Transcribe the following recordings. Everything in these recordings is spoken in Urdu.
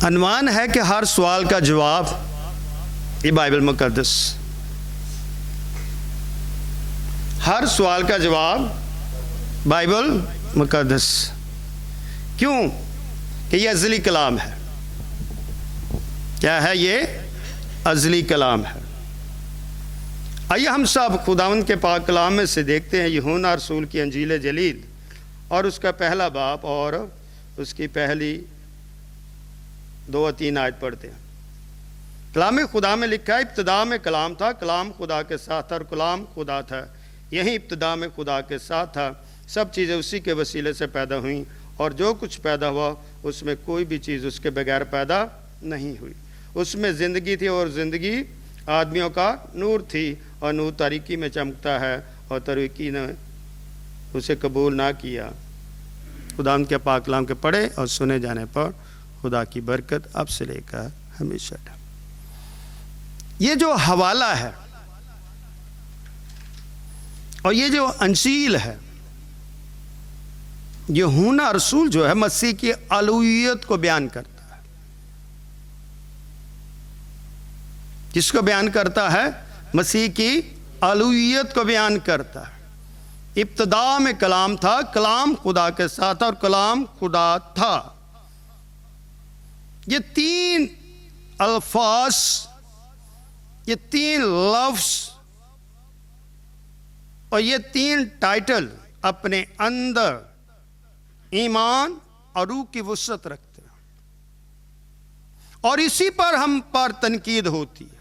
عنوان ہے کہ ہر سوال کا جواب یہ بائبل مقدس. ہر سوال کا جواب بائبل مقدس. کیوں؟ کہ یہ ازلی کلام ہے. کیا ہے یہ؟ ازلی کلام ہے. آئیے ہم سب خداوند کے پاک کلام میں سے دیکھتے ہیں یوحنا رسول کی انجیل جلیل اور اس کا پہلا باب اور اس کی پہلی 2 اور 3 آیت پڑھتے ہیں. کلام خدا میں لکھا ہے ابتدا میں کلام تھا، کلام خدا کے ساتھ تھا اور کلام خدا تھا. یہی ابتدا میں خدا کے ساتھ تھا. سب چیزیں اسی کے وسیلے سے پیدا ہوئیں اور جو کچھ پیدا ہوا اس میں کوئی بھی چیز اس کے بغیر پیدا نہیں ہوئی. اس میں زندگی تھی اور زندگی آدمیوں کا نور تھی اور نور تاریکی میں چمکتا ہے اور تاریکی نے اسے قبول نہ کیا. خداوند کے پاک کلام کے پڑھے اور سنے جانے پر خدا کی برکت اب سے لے کر ہمیشہ. یہ جو حوالہ ہے اور یہ جو انجیل ہے، یوحنا رسول جو ہے مسیح کی الوہیت کو بیان کرتا ہے. جس کو بیان کرتا ہے؟ مسیح کی الوہیت کو بیان کرتا ہے. ابتدا میں کلام تھا، کلام خدا کے ساتھ اور کلام خدا تھا. یہ 3 الفاظ، یہ 3 لفظ اور یہ 3 ٹائٹل اپنے اندر ایمان اور روح کی وسعت رکھتے ہیں اور اسی پر ہم پر تنقید ہوتی ہے.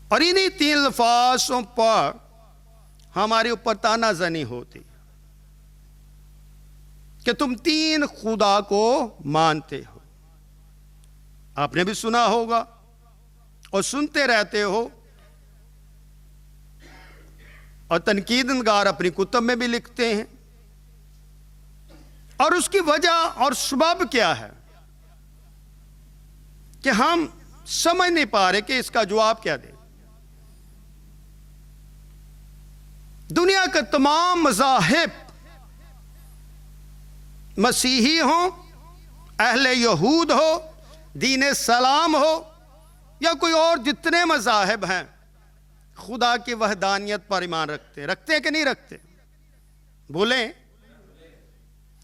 اور انہی 3 الفاظوں پر ہمارے اوپر تانا زنی ہوتی ہے کہ تم 3 خدا کو مانتے ہو. آپ نے بھی سنا ہوگا اور سنتے رہتے ہو اور تنقید نگار اپنی کتب میں بھی لکھتے ہیں. اور اس کی وجہ اور سبب کیا ہے کہ ہم سمجھ نہیں پا رہے کہ اس کا جواب کیا دیں. دنیا کے تمام مذاہب، مسیحی ہوں، اہل یہود ہو، دین اسلام ہو یا کوئی اور جتنے مذاہب ہیں، خدا کی وحدانیت پر ایمان رکھتے ہیں کہ نہیں رکھتے؟ بولیں.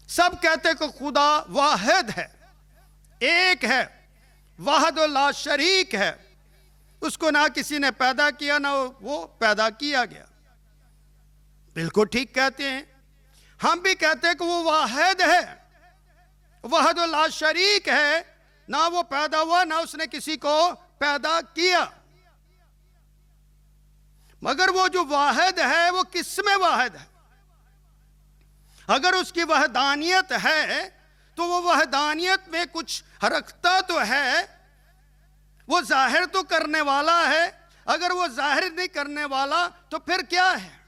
سب کہتے ہیں کہ خدا واحد ہے، ایک ہے، واحد و لا شریک ہے. اس کو نہ کسی نے پیدا کیا نہ وہ پیدا کیا گیا. بالکل ٹھیک کہتے ہیں. ہم بھی کہتے ہیں کہ وہ واحد ہے، واحد و لا شریک ہے، نہ وہ پیدا ہوا نہ اس نے کسی کو پیدا کیا. مگر وہ جو واحد ہے وہ کس میں واحد ہے؟ اگر اس کی وحدانیت ہے تو وہ وحدانیت میں کچھ رکھتا تو ہے، وہ ظاہر تو کرنے والا ہے. اگر وہ ظاہر نہیں کرنے والا تو پھر کیا ہے؟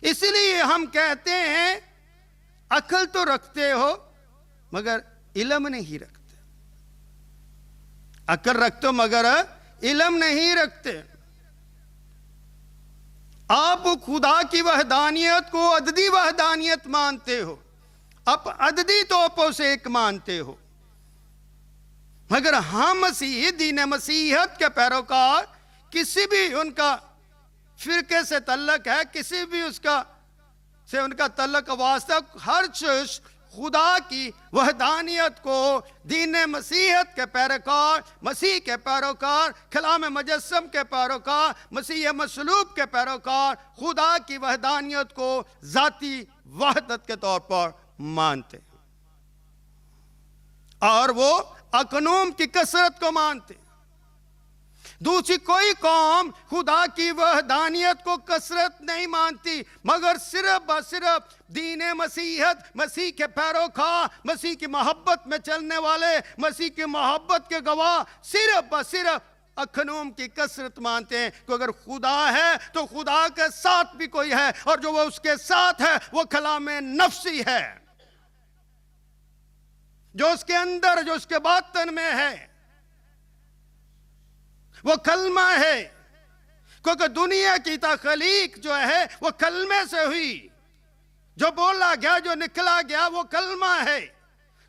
اسی لیے ہم کہتے ہیں عقل تو رکھتے ہو مگر علم نہیں رکھتے. عقل رکھتے ہو مگر علم نہیں رکھتے. آپ خدا کی وحدانیت کو عددی وحدانیت مانتے ہو، آپ عددی طور سے ایک مانتے ہو. مگر ہم مسیحی دین مسیحیت کے پیروکار، کسی بھی ان کا فرقے سے تعلق ہے، کسی بھی سے ان کا تعلق واسطہ، ہر چیز خدا کی وحدانیت کو دین مسیحیت کے پیروکار، مسیح کے پیروکار، کلام مجسم کے پیروکار، مسیح مصلوب کے پیروکار، خدا کی وحدانیت کو ذاتی وحدت کے طور پر مانتے ہیں اور وہ اقنوم کی کثرت کو مانتے ہیں. دوسری کوئی قوم خدا کی وحدانیت کو کثرت نہیں مانتی، مگر صرف صرف دین مسیحیت، مسیح کے پیروکار، مسیح کی محبت میں چلنے والے، مسیح کی محبت کے گواہ صرف صرف اقنوم کی کثرت مانتے ہیں. کہ اگر خدا ہے تو خدا کے ساتھ بھی کوئی ہے اور جو وہ اس کے ساتھ ہے وہ کلام نفسی ہے، جو اس کے اندر، جو اس کے باطن میں ہے، وہ کلمہ ہے. کیونکہ دنیا کی تخلیق جو ہے وہ کلمے سے ہوئی. جو بولا گیا، جو نکلا گیا وہ کلمہ ہے.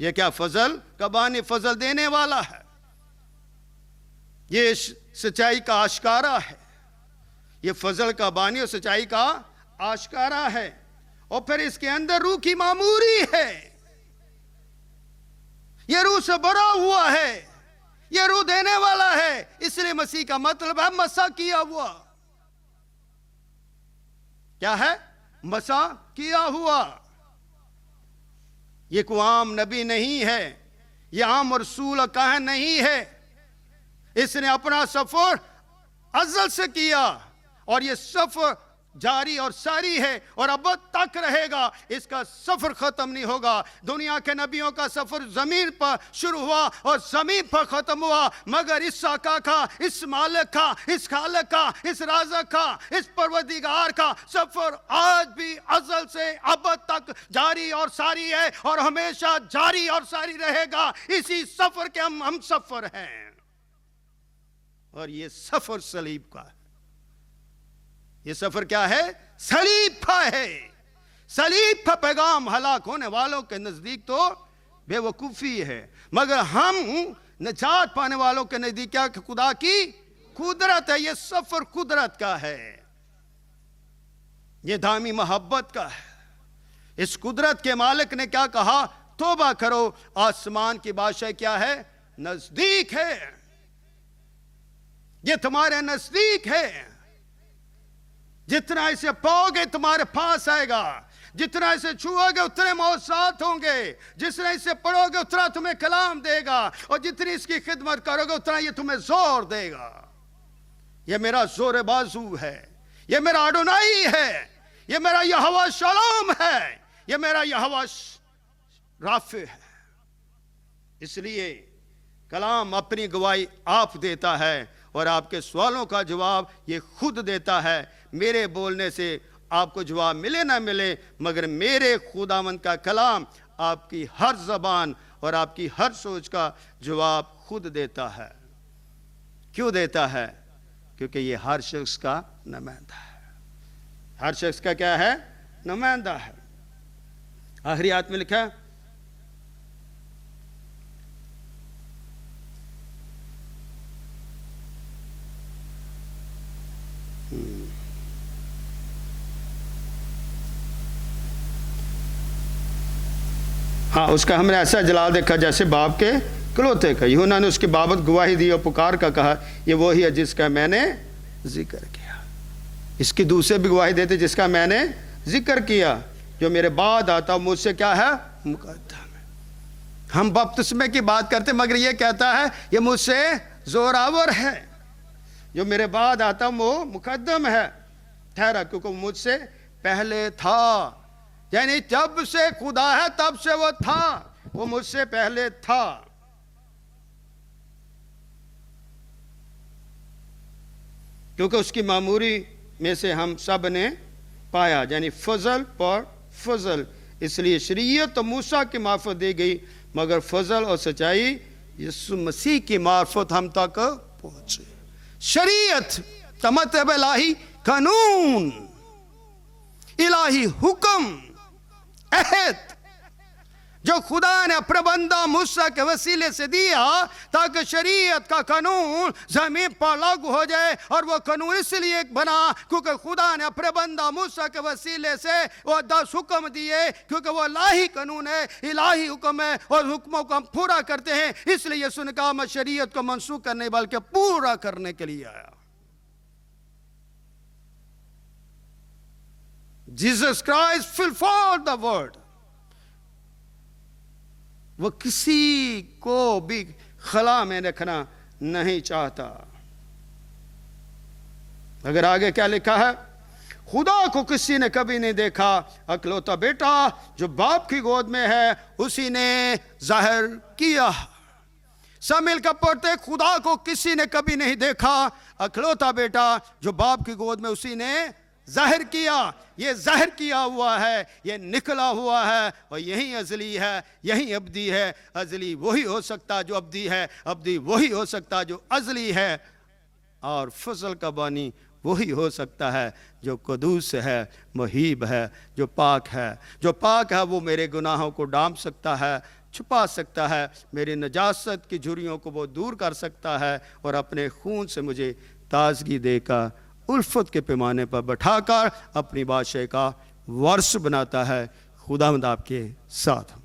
یہ کیا فضل کا بانی، فضل دینے والا ہے، یہ سچائی کا آشکارا ہے، یہ فضل کا بانی اور سچائی کا آشکارا ہے، اور پھر اس کے اندر روح کی معموری ہے، یہ روح سے بھرا ہوا ہے، یہ روح دینے والا ہے، اس لیے مسیح کا مطلب ہے مسح کیا ہوا۔ کیا ہے؟ مسح کیا ہوا۔ یہ کوئی عام نبی نہیں ہے، یہ عام رسول کاہن نہیں ہے، اس نے اپنا سفر ازل سے کیا، اور یہ سفر جاری اور ساری ہے اور اب تک رہے گا، اس کا سفر ختم نہیں ہوگا۔ دنیا کے نبیوں کا سفر زمین پر شروع ہوا اور زمین پر ختم ہوا، مگر اس آقا کا، اس مالک کا، اس خالق کا، اس رازق کا، اس پروردگار کا سفر آج بھی ازل سے اب تک جاری اور ساری ہے، اور ہمیشہ جاری اور ساری رہے گا۔ اسی سفر کے ہم سفر ہیں، اور یہ سفر صلیب کا ہے۔ یہ سفر کیا ہے؟ صلیب کا ہے۔ صلیب کا پیغام ہلاک ہونے والوں کے نزدیک تو بے وقوفی ہے، مگر ہم نجات پانے والوں کے نزدیک کیا کہ خدا کی قدرت ہے۔ یہ سفر قدرت کا ہے، یہ دائمی محبت کا ہے۔ اس قدرت کے مالک نے کیا کہا؟ توبہ کرو، آسمان کی بادشاہی کیا ہے؟ نزدیک ہے، یہ تمہارے نزدیک ہے۔ جتنا اسے پاؤ گے تمہارے پاس آئے گا، جتنا اسے چھوؤ گے اتنے معجزات ہوں گے، جتنا اسے پڑھو گے اتنا تمہیں کلام دے گا، اور جتنی اس کی خدمت کرو گے اتنا یہ تمہیں زور دے گا۔ یہ میرا زور بازو ہے، یہ میرا اڈونائی ہے، یہ میرا یہوہ شلوم ہے، یہ میرا یہوہ رافع ہے۔ اس لیے کلام اپنی گواہی آپ دیتا ہے، اور آپ کے سوالوں کا جواب یہ خود دیتا ہے۔ میرے بولنے سے آپ کو جواب ملے نہ ملے، مگر میرے خداوند کا کلام آپ کی ہر زبان اور آپ کی ہر سوچ کا جواب خود دیتا ہے۔ کیوں دیتا ہے؟ کیونکہ یہ ہر شخص کا نمائندہ ہے۔ ہر شخص کا کیا ہے؟ نمائندہ ہے۔ آخری آیت میں لکھا ہے، ہاں اس کا ہم نے ایسا جلال دیکھا جیسے باپ کے کلوتے کا۔ یوحنا نے اس کی بابت گواہی دی اور پکار کا کہا، یہ وہی ہے جس کا میں نے ذکر کیا۔ اس کی دوسرے بھی گواہی دیتے، جس کا میں نے ذکر کیا، جو میرے بعد آتا مجھ سے کیا ہے؟ مقدم ہے۔ ہم بپتسمے کی بات کرتے مگر یہ کہتا ہے یہ مجھ سے زوراور ہے، جو میرے بعد آتا وہ مقدم ہے ٹھہرا، کیونکہ وہ مجھ سے پہلے تھا۔ یعنی جب سے خدا ہے تب سے وہ تھا، وہ مجھ سے پہلے تھا۔ کیونکہ اس کی معموری میں سے ہم سب نے پایا، یعنی فضل پر فضل۔ اس لیے شریعت تو موسیٰ کی معرفت دی گئی، مگر فضل اور سچائی یسوع مسیح کی معرفت ہم تک پہنچے۔ شریعت کا مطلب الہی قانون، الہی حکم، عہد جو خدا نے اپنے بندہ موسیٰ کے وسیلے سے دیا تاکہ شریعت کا قانون زمین پر لاگو ہو جائے۔ اور وہ قانون اس لیے بنا کیونکہ خدا نے اپنے بندہ موسیٰ کے وسیلے سے وہ 10 حکم دیے، کیونکہ وہ الہی قانون ہے، الہی حکم ہے، اور حکموں کو ہم پورا کرتے ہیں۔ اس لیے یسوع نے کہا میں شریعت کو منسوخ کرنے بلکہ پورا کرنے کے لیے آیا۔ Jesus Christ fulfilled the word۔ وہ کسی کو بھی خلا میں رکھنا نہیں چاہتا۔ اگر آگے کیا لکھا ہے؟ خدا کو کسی نے کبھی نہیں دیکھا، اکلوتا بیٹا جو باپ کی گود میں ہے اسی نے ظاہر کیا۔ سب مل کر پڑھتے، خدا کو کسی نے کبھی نہیں دیکھا، اکلوتا بیٹا جو باپ کی گود میں اسی نے ظاہر کیا۔ یہ ظاہر کیا ہوا ہے، یہ نکلا ہوا ہے، اور یہی ازلی ہے، یہی ابدی ہے۔ ازلی وہی ہو سکتا جو ابدی ہے، ابدی وہی ہو سکتا جو ازلی ہے، اور فضل کا بانی وہی ہو سکتا ہے جو قدوس ہے، محیب ہے، جو پاک ہے۔ جو پاک ہے وہ میرے گناہوں کو ڈھانپ سکتا ہے، چھپا سکتا ہے، میری نجاست کی جھریوں کو وہ دور کر سکتا ہے، اور اپنے خون سے مجھے تازگی دے کر الفت کے پیمانے پر بٹھا کر اپنی بادشاہ کا وارث بناتا ہے۔ خداوند آپ کے ساتھ ہو۔